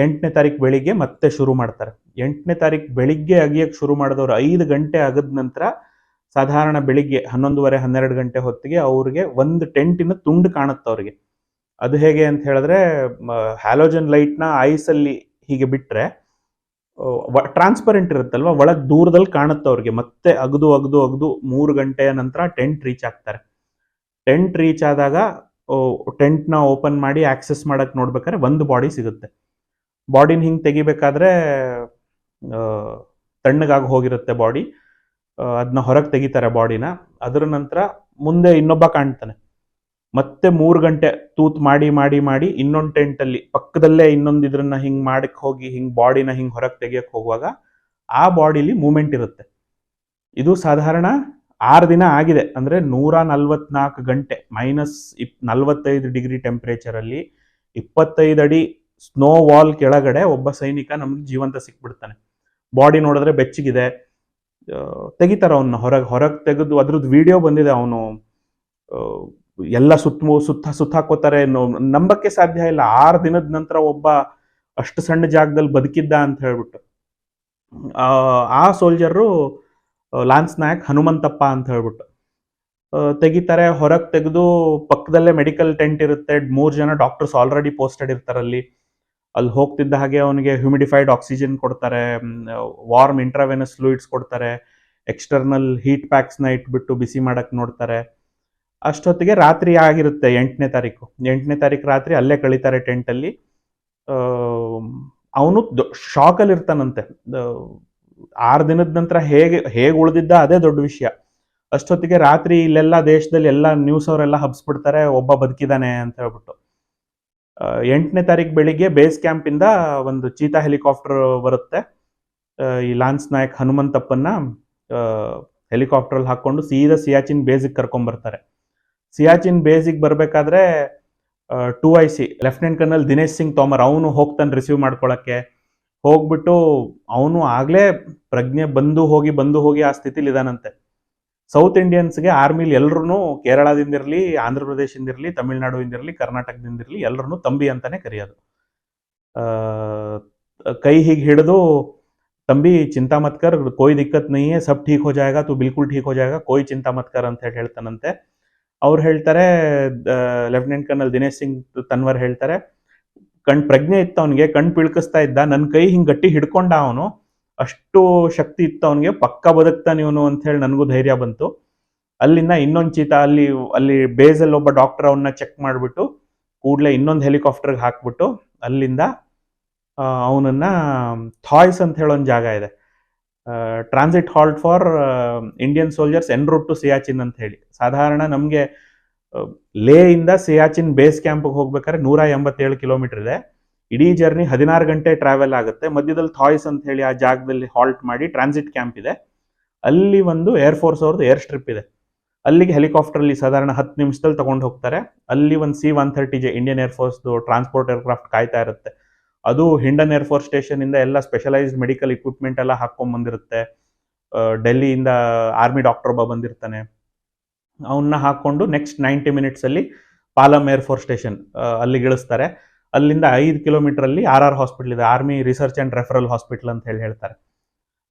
[SPEAKER 1] 8ನೇ ತಾರೀಕು ಬೆಳಿಗ್ಗೆ ಮತ್ತೆ ಶುರು ಮಾಡ್ತಾರೆ. 8ನೇ ತಾರೀಕು ಬೆಳಿಗ್ಗೆ ಅಗಿಯಕ್ಕೆ ಶುರು ಮಾಡಿದವರು 5 ಗಂಟೆ ಆಗದ ನಂತರ ಸಾಧಾರಣ ಬೆಳಿಗ್ಗೆ 11:30-12 ಗಂಟೆ ಹೊತ್ತಿಗೆ ಅವ್ರಿಗೆ ಒಂದು ಟೆಂಟಿನ ತುಂಡು ಕಾಣುತ್ತೆ ಅವ್ರಿಗೆ. ಅದು ಹೇಗೆ ಅಂತ ಹೇಳಿದ್ರೆ, ಹ್ಯಾಲೋಜನ್ ಲೈಟ್ನ ಐಸಲ್ಲಿ ಹೀಗೆ ಬಿಟ್ಟರೆ ಟ್ರಾನ್ಸ್ಪರೆಂಟ್ ಇರುತ್ತಲ್ವ, ಒಳಗೆ ದೂರದಲ್ಲಿ ಕಾಣುತ್ತೆ ಅವ್ರಿಗೆ. ಮತ್ತೆ ಅಗದು 3 ಗಂಟೆಯ ನಂತರ ಟೆಂಟ್ ರೀಚ್ ಆಗ್ತಾರೆ. ಟೆಂಟ್ ರೀಚ್ ಆದಾಗ ಟೆಂಟ್ನ ಓಪನ್ ಮಾಡಿ ಆಕ್ಸೆಸ್ ಮಾಡಕ್ಕೆ ನೋಡ್ಬೇಕಾದ್ರೆ ಒಂದು ಬಾಡಿ ಸಿಗುತ್ತೆ. ಬಾಡಿನ ಹಿಂಗೆ ತೆಗಿಬೇಕಾದ್ರೆ ತಣ್ಣಗಾಗಿ ಹೋಗಿರುತ್ತೆ ಬಾಡಿ. ಅದನ್ನ ಹೊರಗೆ ತೆಗಿತಾರೆ ಬಾಡಿನ. ಅದರ ನಂತರ ಮುಂದೆ ಇನ್ನೊಬ್ಬ ಕಾಣ್ತಾನೆ. ಮತ್ತೆ 3 ಗಂಟೆ ತೂತ್ ಮಾಡಿ ಇನ್ನೊಂದು ಟೆಂಟಲ್ಲಿ ಪಕ್ಕದಲ್ಲೇ ಇನ್ನೊಂದು ಇದ್ರನ್ನ ಹಿಂಗೆ ಮಾಡಕ್ಕೆ ಹೋಗಿ ಹಿಂಗೆ ಬಾಡಿನ ಹಿಂಗೆ ಹೊರಗೆ ತೆಗಿಯಕ್ಕೆ ಹೋಗುವಾಗ ಆ ಬಾಡಿಲಿ ಮೂಮೆಂಟ್ ಇರುತ್ತೆ. ಇದು ಸಾಧಾರಣ 6 ದಿನ ಆಗಿದೆ. ಅಂದರೆ 144 ಗಂಟೆ -45 ಡಿಗ್ರಿ ಟೆಂಪ್ರೇಚರಲ್ಲಿ 25 ಅಡಿ ಸ್ನೋ ವಾಲ್ ಕೆಳಗಡೆ ಒಬ್ಬ ಸೈನಿಕ ನಮ್ಗೆ ಜೀವಂತ ಸಿಕ್ಬಿಡ್ತಾನೆ. ಬಾಡಿ ನೋಡಿದ್ರೆ ಬೆಚ್ಚಗಿದೆ. ತೆಗಿತಾರೆ ಅವನ್ನ ಹೊರಗೆ ತೆಗೆದು ಅದ್ರದ್ದು ವಿಡಿಯೋ ಬಂದಿದೆ. ಅವನು ಎಲ್ಲ ಸುತ್ತಾಕೋತಾರೆ. ನಂಬಕ್ಕೆ ಸಾಧ್ಯ ಇಲ್ಲ 6 ದಿನದ ನಂತರ ಒಬ್ಬ ಅಷ್ಟು ಸಣ್ಣ ಜಾಗದಲ್ಲಿ ಬದುಕಿದ್ದ ಅಂತ ಹೇಳ್ಬಿಟ್ಟು. ಆ ಸೋಲ್ಜರು ಲಾನ್ಸ್ ನಾಯಕ್ ಹನುಮಂತಪ್ಪ ಅಂತ ಹೇಳ್ಬಿಟ್ಟು ತೆಗಿತಾರೆ. ಹೊರಗೆ ತೆಗೆದು ಪಕ್ಕದಲ್ಲೇ ಮೆಡಿಕಲ್ ಟೆಂಟ್ ಇರುತ್ತೆ. 3 ಜನ ಡಾಕ್ಟರ್ಸ್ ಆಲ್ರೆಡಿ ಪೋಸ್ಟೆಡ್ ಇರ್ತಾರಲ್ಲಿ. ಅಲ್ಲಿ ಹೋಗ್ತಿದ್ದ ಹಾಗೆ ಅವನಿಗೆ ಹ್ಯೂಮಿಡಿಫೈಡ್ ಆಕ್ಸಿಜನ್ ಕೊಡ್ತಾರೆ, ವಾರ್ಮ್ ಇಂಟ್ರಾವೆನಸ್ ಫ್ಲೂಯಿಡ್ಸ್ ಕೊಡ್ತಾರೆ, ಎಕ್ಸ್ಟರ್ನಲ್ ಹೀಟ್ ಪ್ಯಾಕ್ಸ್ನ ಇಟ್ಬಿಟ್ಟು ಬಿಸಿ ಮಾಡಕ್ಕೆ ನೋಡ್ತಾರೆ. ಅಷ್ಟೊತ್ತಿಗೆ ರಾತ್ರಿ ಆಗಿರುತ್ತೆ 8ನೇ ತಾರೀಕು. 8ನೇ ತಾರೀಕು ರಾತ್ರಿ ಅಲ್ಲೇ ಕಳೀತಾರೆ ಟೆಂಟಲ್ಲಿ. ಅವನು ಶಾಕಲ್ಲಿ ಇರ್ತಾನಂತೆ. 6 ದಿನದ ನಂತರ ಹೇಗೆ ಉಳಿದಿದ್ದ ಅದೇ ದೊಡ್ಡ ವಿಷಯ. ಅಷ್ಟೊತ್ತಿಗೆ ರಾತ್ರಿ ಇಲ್ಲೆಲ್ಲ ದೇಶದಲ್ಲಿ ಎಲ್ಲ ನ್ಯೂಸ್ ಅವರೆಲ್ಲ ಹಬ್ಸ್ಬಿಡ್ತಾರೆ ಒಬ್ಬ ಬದುಕಿದಾನೆ ಅಂತ ಹೇಳ್ಬಿಟ್ಟು. 8ನೇ ತಾರೀಕು ಬೆಳಿಗ್ಗೆ ಬೇಸ್ ಕ್ಯಾಂಪಿಂದ ಒಂದು ಚೀತಾ ಹೆಲಿಕಾಪ್ಟರ್ ಬರುತ್ತೆ. ಈ ಲಾನ್ಸ್ ನಾಯಕ್ ಹನುಮಂತಪ್ಪನ್ನ ಹೆಲಿಕಾಪ್ಟರಲ್ಲಿ ಹಾಕ್ಕೊಂಡು ಸೀದಾ ಸಿಯಾಚಿನ್ ಬೇಸಿಗೆ ಕರ್ಕೊಂಡ್ಬರ್ತಾರೆ. ಸಿಯಾಚಿನ್ ಬೇಸಿಗೆ ಬರಬೇಕಾದ್ರೆ 2IC lieutenant colonel Dinesh Singh Tomar ಅವನು ಹೋಗ್ತಾನೆ ರಿಸೀವ್ ಮಾಡ್ಕೊಳಕ್ಕೆ. ಹೋಗ್ಬಿಟ್ಟು ಅವನು ಆಗಲೇ ಪ್ರಜ್ಞೆ ಬಂದು ಹೋಗಿ ಆ ಸ್ಥಿತಿಲಿ ಇದಾನಂತೆ. ಸೌತ್ ಇಂಡಿಯನ್ಸ್ಗೆ ಆರ್ಮಿಲಿ ಎಲ್ಲರೂ ಕೇರಳದಿಂದಿರಲಿ, ಆಂಧ್ರ ಪ್ರದೇಶದಿಂದಿರಲಿ, ತಮಿಳ್ನಾಡುವಿಂದಿರಲಿ, ಕರ್ನಾಟಕದಿಂದಿರಲಿ ಎಲ್ಲರೂ ತಂಬಿ ಅಂತಾನೆ ಕರೆಯೋದು. ಕೈ ಹೀಗೆ ಹಿಡಿದು ತಂಬಿ ಚಿಂತಾ ಮತ್ ಕರ್, ಕೋಯಿ ದಿಕ್ಕತ್ ನಹೀ ಹೈ, ಸಬ್ ಠೀಕ್ ಹೋ ಜಾಯೇಗಾ, ತು ಬಿಲ್ಕುಲ್ ಠೀಕ್ ಹೋ ಜಾಯೇಗಾ, ಕೋಯಿ ಚಿಂತಾ ಮತ್ ಕರ್ ಅಂತ ಹೇಳ್ತಾನಂತೆ. ಅವ್ರು ಹೇಳ್ತಾರೆ, ಲೆಫ್ಟಿನೆಂಟ್ ಕರ್ನಲ್ ದಿನೇಶ್ ಸಿಂಗ್ ತನ್ವರ್ ಹೇಳ್ತಾರೆ, ಪ್ರಜ್ಞೆ ಇತ್ತು ಅವನಿಗೆ, ಕಣ್ ಪಿಳ್ಕಿಸ್ತಾ ಇದ್ದ, ನನ್ನ ಕೈ ಹಿಂಗೆ ಗಟ್ಟಿ ಹಿಡ್ಕೊಂಡ ಅವನು, ಅಷ್ಟು ಶಕ್ತಿ ಇತ್ತು ಅವನಿಗೆ, ಪಕ್ಕ ಬದುಕ್ತಾನೆ ಇವನು ಅಂತ ಹೇಳಿ ನನಗೂ ಧೈರ್ಯ ಬಂತು. ಅಲ್ಲಿಂದ ಇನ್ನೊಂದು ಚೀತಾ ಅಲ್ಲಿ ಬೇಸಲ್ಲಿ ಒಬ್ಬ ಡಾಕ್ಟರ್ ಅವನ್ನ ಚೆಕ್ ಮಾಡಿಬಿಟ್ಟು ಕೂಡಲೇ ಇನ್ನೊಂದು ಹೆಲಿಕಾಪ್ಟರ್ಗೆ ಹಾಕ್ಬಿಟ್ಟು ಅಲ್ಲಿಂದ ಅವನನ್ನ ಥಾಯ್ಸ್ ಅಂತ ಹೇಳೋ ಒಂದು ಜಾಗ ಇದೆ, transit halt for Indian soldiers en route to Siachen ಅಂತ ಹೇಳಿ. ಸಾಧಾರಣ ನಮಗೆ ಲೇ ಇಂದ ಸಿಯಾಚಿನ್ ಬೇಸ್ ಕ್ಯಾಂಪ್ಗೆ ಹೋಗ್ಬೇಕಾದ್ರೆ 187 ಕಿಲೋಮೀಟರ್ ಇದೆ. ಇಡೀ ಜರ್ನಿ 16 ಗಂಟೆ ಟ್ರಾವೆಲ್ ಆಗುತ್ತೆ. ಮಧ್ಯದಲ್ಲಿ ಥಾಯ್ಸ್ ಅಂತ ಹೇಳಿ ಆ ಜಾಗದಲ್ಲಿ ಹಾಲ್ಟ್ ಮಾಡಿ ಟ್ರಾನ್ಸಿಟ್ ಕ್ಯಾಂಪ್ ಇದೆ. ಅಲ್ಲಿ ಒಂದು ಏರ್ಫೋರ್ಸ್ ಅವ್ರದ್ದು ಏರ್ ಸ್ಟ್ರಿಪ್ ಇದೆ. ಅಲ್ಲಿಗೆ ಹೆಲಿಕಾಪ್ಟರ್ಲಿ ಸಾಧಾರಣ 10 ನಿಮಿಷದಲ್ಲಿ ತಗೊಂಡು ಹೋಗ್ತಾರೆ. ಅಲ್ಲಿ ಒಂದು C-130J ಇಂಡಿಯನ್ ಏರ್ಫೋರ್ಸ್ದು ಟ್ರಾನ್ಸ್ಪೋರ್ಟ್ ಏರ್ಕ್ರಾಫ್ಟ್ ಕಾಯ್ತಾ ಇರುತ್ತೆ. ಅದು ಹಿಂಡನ್ ಏರ್ಫೋರ್ಸ್ ಸ್ಟೇಷನ್ ಇಂದ ಎಲ್ಲ ಸ್ಪೆಷಲೈಸ್ಡ್ ಮೆಡಿಕಲ್ ಇಕ್ವಿಪ್ಮೆಂಟ್ ಎಲ್ಲ ಹಾಕೊಂಡ್ ಬಂದಿರುತ್ತೆ. ಡೆಲ್ಲಿಯಿಂದ ಆರ್ಮಿ ಡಾಕ್ಟರ್ ಒಬ್ಬ ಬಂದಿರ್ತಾನೆ, ಅವನ್ನ ಹಾಕೊಂಡು ನೆಕ್ಸ್ಟ್ 90 ಮಿನಿಟ್ಸ್ ಅಲ್ಲಿ ಪಾಲಮ್ ಏರ್ಫೋರ್ಸ್ ಸ್ಟೇಷನ್ ಅಲ್ಲಿಗೆ ಇಳಿಸ್ತಾರೆ. ಅಲ್ಲಿಂದ 5 ಕಿಲೋಮೀಟರ್ ಅಲ್ಲಿ RR ಹಾಸ್ಪಿಟಲ್ ಇದೆ, army research and referral hospital ಅಂತ ಹೇಳ್ತಾರೆ.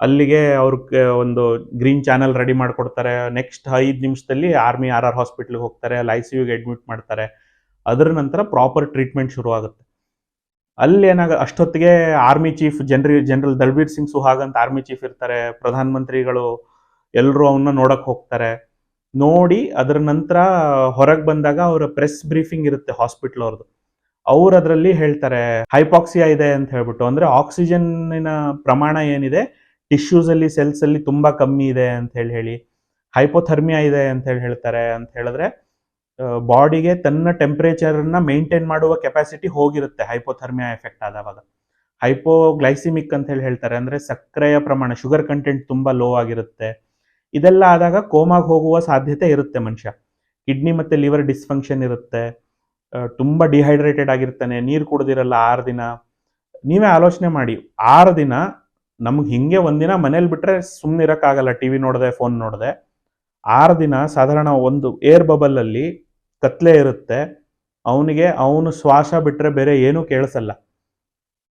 [SPEAKER 1] ಅಲ್ಲಿಗೆ ಅವ್ರಿಗೆ ಒಂದು ಗ್ರೀನ್ ಚಾನಲ್ ರೆಡಿ ಮಾಡ್ಕೊಡ್ತಾರೆ. ನೆಕ್ಸ್ಟ್ 5 ನಿಮಿಷದಲ್ಲಿ ಆರ್ಮಿ RR ಹಾಸ್ಪಿಟಲ್ಗೆ ಹೋಗ್ತಾರೆ, ಅಲ್ಲಿ ICUಗೆ ಅಡ್ಮಿಟ್ ಮಾಡ್ತಾರೆ. ಅದರ ನಂತರ ಪ್ರಾಪರ್ ಟ್ರೀಟ್ಮೆಂಟ್ ಶುರು ಆಗುತ್ತೆ. ಅಲ್ಲಿ ಅಷ್ಟೊತ್ತಿಗೆ army chief general Dalbir Singh Suhag ಅಂತ ಆರ್ಮಿ ಚೀಫ್ ಇರ್ತಾರೆ, ಪ್ರಧಾನ ಮಂತ್ರಿಗಳು ಎಲ್ಲರೂ ಅವನ್ನ ನೋಡಕ್ ಹೋಗ್ತಾರೆ. ನೋಡಿ ಅದರ ನಂತರ ಹೊರಗೆ ಬಂದಾಗ ಅವರ ಪ್ರೆಸ್ ಬ್ರೀಫಿಂಗ್ ಇರುತ್ತೆ ಹಾಸ್ಪಿಟಲ್ ಅವ್ರದ್ದು. ಅವ್ರು ಅದರಲ್ಲಿ ಹೇಳ್ತಾರೆ ಹೈಪಾಕ್ಸಿಯಾ ಇದೆ ಅಂತ ಹೇಳ್ಬಿಟ್ಟು, ಅಂದ್ರೆ ಆಕ್ಸಿಜನ್ನಿನ ಪ್ರಮಾಣ ಏನಿದೆ ಟಿಶ್ಯೂಸ್ ಅಲ್ಲಿ ಸೆಲ್ಸ್ ಅಲ್ಲಿ ತುಂಬಾ ಕಮ್ಮಿ ಇದೆ ಅಂತ ಹೇಳಿ, ಹೈಪೋಥರ್ಮಿಯಾ ಇದೆ ಅಂತ ಹೇಳ್ತಾರೆ. ಅಂತ ಹೇಳಿದ್ರೆ ಬಾಡಿಗೆ ತನ್ನ ಟೆಂಪರೇಚರ್ನ ಮೇಂಟೈನ್ ಮಾಡುವ ಕೆಪಾಸಿಟಿ ಹೋಗಿರುತ್ತೆ ಹೈಪೋಥರ್ಮಿಯಾ ಎಫೆಕ್ಟ್ ಆದವಾಗ. ಹೈಪೋಗ್ಲೈಸಿಮಿಕ್ ಅಂತ ಹೇಳ್ತಾರೆ, ಅಂದ್ರೆ ಸಕ್ಕರೆಯ ಪ್ರಮಾಣ, ಶುಗರ್ ಕಂಟೆಂಟ್ ತುಂಬಾ ಲೋ ಆಗಿರುತ್ತೆ. ಇದೆಲ್ಲ ಆದಾಗ ಕೋಮಾಗ್ ಹೋಗುವ ಸಾಧ್ಯತೆ ಇರುತ್ತೆ ಮನುಷ್ಯ. ಕಿಡ್ನಿ ಮತ್ತೆ ಲಿವರ್ ಡಿಸ್ಫಂಕ್ಷನ್ ಇರುತ್ತೆ, ತುಂಬಾ ಡಿಹೈಡ್ರೇಟೆಡ್ ಆಗಿರ್ತಾನೆ, ನೀರು ಕುಡ್ದಿರಲ್ಲ 6 ದಿನ. ನೀವೇ ಆಲೋಚನೆ ಮಾಡಿ, 6 ದಿನ ನಮ್ಗೆ ಹಿಂಗೆ ಒಂದಿನ ಮನೇಲಿ ಬಿಟ್ರೆ ಸುಮ್ಮನೆ ಇರಕ್ಕಾಗಲ್ಲ, ಟಿವಿ ನೋಡದೆ ಫೋನ್ ನೋಡದೆ. 6 ದಿನ ಸಾಧಾರಣ ಒಂದು ಏರ್ ಬಬಲ್ ಅಲ್ಲಿ ಕತ್ಲೆ ಇರುತ್ತೆ, ಅವನು ಶ್ವಾಸ ಬಿಟ್ರೆ ಬೇರೆ ಏನೂ ಕೇಳಿಸಲ್ಲ.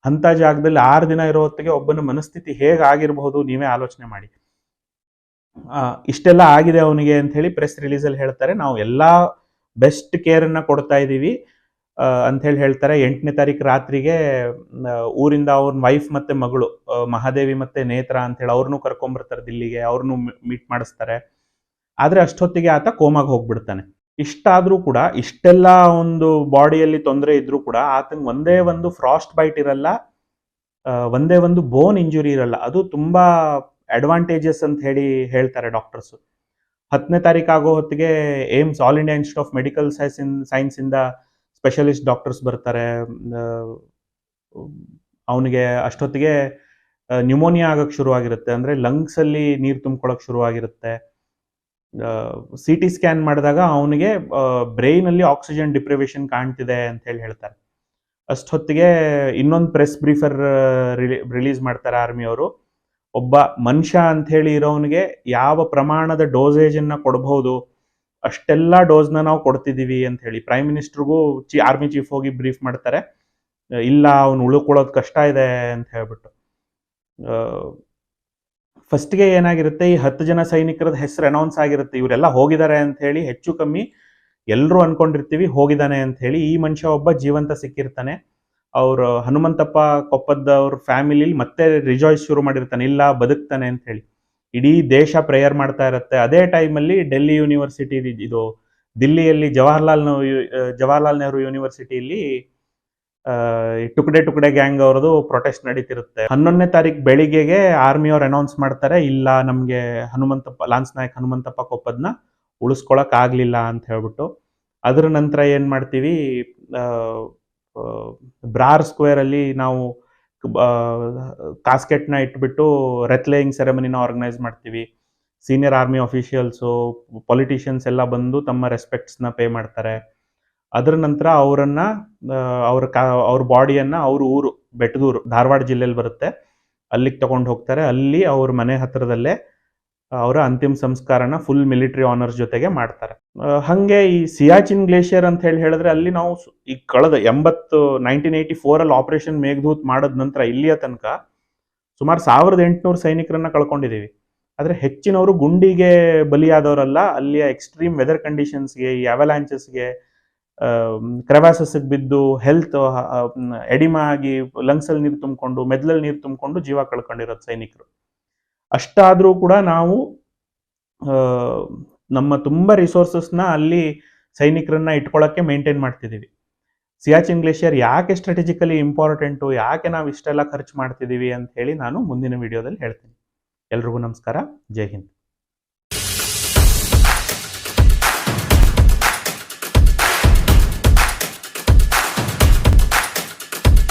[SPEAKER 1] ಅಂತ ಜಾಗದಲ್ಲಿ 6 ದಿನ ಇರೋ ಹೊತ್ತಿಗೆ ಒಬ್ಬನ ಮನಸ್ಥಿತಿ ಹೇಗಾಗಿರಬಹುದು ನೀವೇ ಆಲೋಚನೆ ಮಾಡಿ. ಇಷ್ಟೆಲ್ಲ ಆಗಿದೆ ಅವನಿಗೆ ಅಂತ ಹೇಳಿ ಪ್ರೆಸ್ ರಿಲೀಸ್ ಅಲ್ಲಿ ಹೇಳ್ತಾರೆ, ನಾವು ಎಲ್ಲಾ ಬೆಸ್ಟ್ ಕೇರ್ ಅನ್ನ ಕೊಡ್ತಾ ಇದೀವಿ ಅಂತ ಹೇಳ್ತಾರೆ. 8ನೇ ತಾರೀಕು ರಾತ್ರಿಗೆ ಊರಿಂದ ಅವ್ರ ವೈಫ್ ಮತ್ತೆ ಮಗಳು ಮಹಾದೇವಿ ಮತ್ತೆ ನೇತ್ರ ಅಂತ ಹೇಳಿ ಅವ್ರನ್ನೂ ಕರ್ಕೊಂಡ್ಬರ್ತಾರೆ ದಿಲ್ಲಿಗೆ, ಅವ್ರನ್ನೂ ಮೀಟ್ ಮಾಡಿಸ್ತಾರೆ. ಆದ್ರೆ ಅಷ್ಟೊತ್ತಿಗೆ ಆತ ಕೋಮಾಗ್ ಹೋಗ್ಬಿಡ್ತಾನೆ. ಇಷ್ಟಾದ್ರೂ ಕೂಡ, ಇಷ್ಟೆಲ್ಲ ಒಂದು ಬಾಡಿಯಲ್ಲಿ ತೊಂದರೆ ಇದ್ರೂ ಕೂಡ ಆತಂಗೆ ಒಂದೇ ಒಂದು ಫ್ರಾಸ್ಟ್ ಬೈಟ್ ಇರಲ್ಲ, ಒಂದೇ ಒಂದು ಬೋನ್ ಇಂಜುರಿ ಇರಲ್ಲ. ಅದು ತುಂಬಾ ಅಡ್ವಾಂಟೇಜಸ್ ಅಂತ ಹೇಳ್ತಾರೆ ಡಾಕ್ಟರ್ಸ್. 10ನೇ ತಾರೀಕು ಆಗೋ ಹೊತ್ತಿಗೆ AIIMS All India Institute of Medical Science ಇಂದ ಸ್ಪೆಷಲಿಸ್ಟ್ ಡಾಕ್ಟರ್ಸ್ ಬರ್ತಾರೆ. ಅವನಿಗೆ ಅಷ್ಟೊತ್ತಿಗೆ ನ್ಯೂಮೋನಿಯಾ ಆಗಕ್ಕೆ ಶುರುವಾಗಿರುತ್ತೆ, ಅಂದ್ರೆ ಲಂಗ್ಸ್ ಅಲ್ಲಿ ನೀರು ತುಂಬ್ಕೊಳಕ್ ಶುರುವಾಗಿರುತ್ತೆ. CT ಸ್ಕ್ಯಾನ್ ಮಾಡಿದಾಗ ಅವನಿಗೆ ಬ್ರೈನ್ ಅಲ್ಲಿ ಆಕ್ಸಿಜನ್ ಡಿಪ್ರಿವೇಶನ್ ಕಾಣ್ತಿದೆ ಅಂತ ಹೇಳ್ತಾರೆ. ಅಷ್ಟೊತ್ತಿಗೆ ಇನ್ನೊಂದು ಪ್ರೆಸ್ ಬ್ರೀಫರ್ ರಿಲೀಸ್ ಮಾಡ್ತಾರೆ ಆರ್ಮಿ ಅವರು. ಒಬ್ಬ ಮನುಷ್ಯ ಅಂತ ಹೇಳಿ ಇರೋವನಿಗೆ ಯಾವ ಪ್ರಮಾಣದ ಡೋಸೇಜ್ ಅನ್ನ ಕೊಡಬಹುದು ಅಷ್ಟೆಲ್ಲ ಡೋಸ್ನ ನಾವು ಕೊಡ್ತಿದೀವಿ ಅಂತ ಹೇಳಿ ಪ್ರೈಮ್ ಮಿನಿಸ್ಟರ್ಗೂ ಆರ್ಮಿ ಚೀಫ್ ಹೋಗಿ ಬ್ರೀಫ್ ಮಾಡ್ತಾರೆ. ಇಲ್ಲ, ಅವನು ಉಳ್ಕೊಳ್ಳೋದು ಕಷ್ಟ ಇದೆ ಅಂತ ಹೇಳ್ಬಿಟ್ಟು. ಫಸ್ಟ್ಗೆ ಏನಾಗಿರುತ್ತೆ, ಈ 10 ಜನ ಸೈನಿಕರದ ಹೆಸರು ಅನೌನ್ಸ್ ಆಗಿರುತ್ತೆ, ಇವರೆಲ್ಲ ಹೋಗಿದ್ದಾರೆ ಅಂತ ಹೇಳಿ. ಹೆಚ್ಚು ಕಮ್ಮಿ ಎಲ್ಲರೂ ಅನ್ಕೊಂಡಿರ್ತೀವಿ ಹೋಗಿದ್ದಾನೆ ಅಂತ ಹೇಳಿ. ಈ ಮನುಷ್ಯ ಒಬ್ಬ ಜೀವಂತ ಸಿಕ್ಕಿರ್ತಾನೆ. ಅವ್ರು ಹನುಮಂತಪ್ಪ ಕೊಪ್ಪದ ಅವ್ರ ಫ್ಯಾಮಿಲಿ ಮತ್ತೆ ರಿಜಾಯ್ಸ್ ಶುರು ಮಾಡಿರ್ತಾನೆ, ಇಲ್ಲ ಬದುಕ್ತಾನೆ ಅಂತ ಹೇಳಿ. ಇಡೀ ದೇಶ ಪ್ರೇಯರ್ ಮಾಡ್ತಾ ಇರುತ್ತೆ. ಅದೇ ಟೈಮಲ್ಲಿ ಡೆಲ್ಲಿ ಯೂನಿವರ್ಸಿಟಿ, ಇದು ದಿಲ್ಲಿಯಲ್ಲಿ ಜವಾಹರ್ಲಾಲ್ ನೆಹರು ಯೂನಿವರ್ಸಿಟಿಯಲ್ಲಿ ಟುಕಡೆ ಗ್ಯಾಂಗ್ ಅವರದು ಪ್ರೊಟೆಸ್ಟ್ ನಡೀತಿರುತ್ತೆ. 11ನೇ ತಾರೀಕು ಬೆಳಿಗ್ಗೆಗೆ ಆರ್ಮಿ ಅವ್ರು ಅನೌನ್ಸ್ ಮಾಡ್ತಾರೆ, ಇಲ್ಲ ನಮ್ಗೆ ಲಾನ್ಸ್ ನಾಯಕ್ ಹನುಮಂತಪ್ಪ ಕೊಪ್ಪದ್ನ ಉಳಿಸ್ಕೊಳಕ್ ಆಗ್ಲಿಲ್ಲ ಅಂತ ಹೇಳ್ಬಿಟ್ಟು. ಅದ್ರ ನಂತರ ಏನ್ ಮಾಡ್ತೀವಿ, ಬ್ರಾರ್ ಸ್ಕ್ವೇರ್ ಅಲ್ಲಿ ನಾವು ಕಾಸ್ಕೆಟ್ನ ಇಟ್ಬಿಟ್ಟು ರೆತ್ಲೇಯಿಂಗ್ ಸೆರೆಮನಿನ ಆರ್ಗನೈಸ್ ಮಾಡ್ತೀವಿ. ಸೀನಿಯರ್ ಆರ್ಮಿ ಅಫಿಷಿಯಲ್ಸು, ಪೊಲಿಟಿಷಿಯನ್ಸ್ ಎಲ್ಲ ಬಂದು ತಮ್ಮ ರೆಸ್ಪೆಕ್ಟ್ಸ್ನ ಪೇ ಮಾಡ್ತಾರೆ. ಅದರ ನಂತರ ಅವ್ರ ಬಾಡಿಯನ್ನ ಅವ್ರ ಊರು ಬೆಟ್ಟದೂರು, ಧಾರವಾಡ ಜಿಲ್ಲೆಯಲ್ಲಿ ಬರುತ್ತೆ, ಅಲ್ಲಿಗೆ ತಗೊಂಡು ಹೋಗ್ತಾರೆ. ಅಲ್ಲಿ ಅವ್ರ ಮನೆ ಹತ್ರದಲ್ಲೇ ಅವರ ಅಂತಿಮ ಸಂಸ್ಕಾರನ ಫುಲ್ ಮಿಲಿಟರಿ ಆನರ್ಸ್ ಜೊತೆಗೆ ಮಾಡ್ತಾರೆ. ಹಂಗೆ ಈ ಸಿಯಾಚಿನ್ ಗ್ಲೇಷಿಯರ್ ಅಂತ ಹೇಳಿದ್ರೆ ಅಲ್ಲಿ ನಾವು ಈ ಕಳೆದ 1984 ಅಲ್ಲಿ ಆಪರೇಷನ್ ಮೇಘದೂತ್ ಮಾಡಿದ ನಂತರ ಇಲ್ಲಿಯ ತನಕ ಸುಮಾರು 1800 ಸೈನಿಕರನ್ನ ಕಳ್ಕೊಂಡಿದೀವಿ. ಆದ್ರೆ ಹೆಚ್ಚಿನವರು ಗುಂಡಿಗೆ ಬಲಿಯಾದವರಲ್ಲ, ಅಲ್ಲಿಯ ಎಕ್ಸ್ಟ್ರೀಮ್ ವೆದರ್ ಕಂಡೀಷನ್ಸ್ಗೆ, ಈ ಅವಲಾಂಚಸ್ಗೆ, ಕ್ರೆವಾಸಸ್ಗೆ ಬಿದ್ದು ಹೆಲ್ತ್ ಎಡಿಮಾ ಆಗಿ ಲಂಗ್ಸಲ್ಲಿ ನೀರು ತುಂಬಿಕೊಂಡು ಮೆದ್ಲಲ್ಲಿ ನೀರು ತುಂಬಿಕೊಂಡು ಜೀವ ಕಳ್ಕೊಂಡಿರೋದು ಸೈನಿಕರು. ಅಷ್ಟಾದರೂ ಕೂಡ ನಾವು ನಮ್ಮ ತುಂಬ ರಿಸೋರ್ಸಸ್ನ ಅಲ್ಲಿ ಸೈನಿಕರನ್ನ ಇಟ್ಕೊಳ್ಳೋಕ್ಕೆ ಮೇಂಟೈನ್ ಮಾಡ್ತಿದ್ದೀವಿ. ಸಿಯಾಚಿನ್ ಗ್ಲೇಷಿಯರ್ ಯಾಕೆ ಸ್ಟ್ರಾಟಜಿಕಲಿ ಇಂಪಾರ್ಟೆಂಟು, ಯಾಕೆ ನಾವು ಇಷ್ಟೆಲ್ಲ ಖರ್ಚು ಮಾಡ್ತಿದ್ದೀವಿ ಅಂತ ಹೇಳಿ ನಾನು ಮುಂದಿನ ವಿಡಿಯೋದಲ್ಲಿ ಹೇಳ್ತೀನಿ. ಎಲ್ರಿಗೂ ನಮಸ್ಕಾರ. ಜೈ ಹಿಂದ್.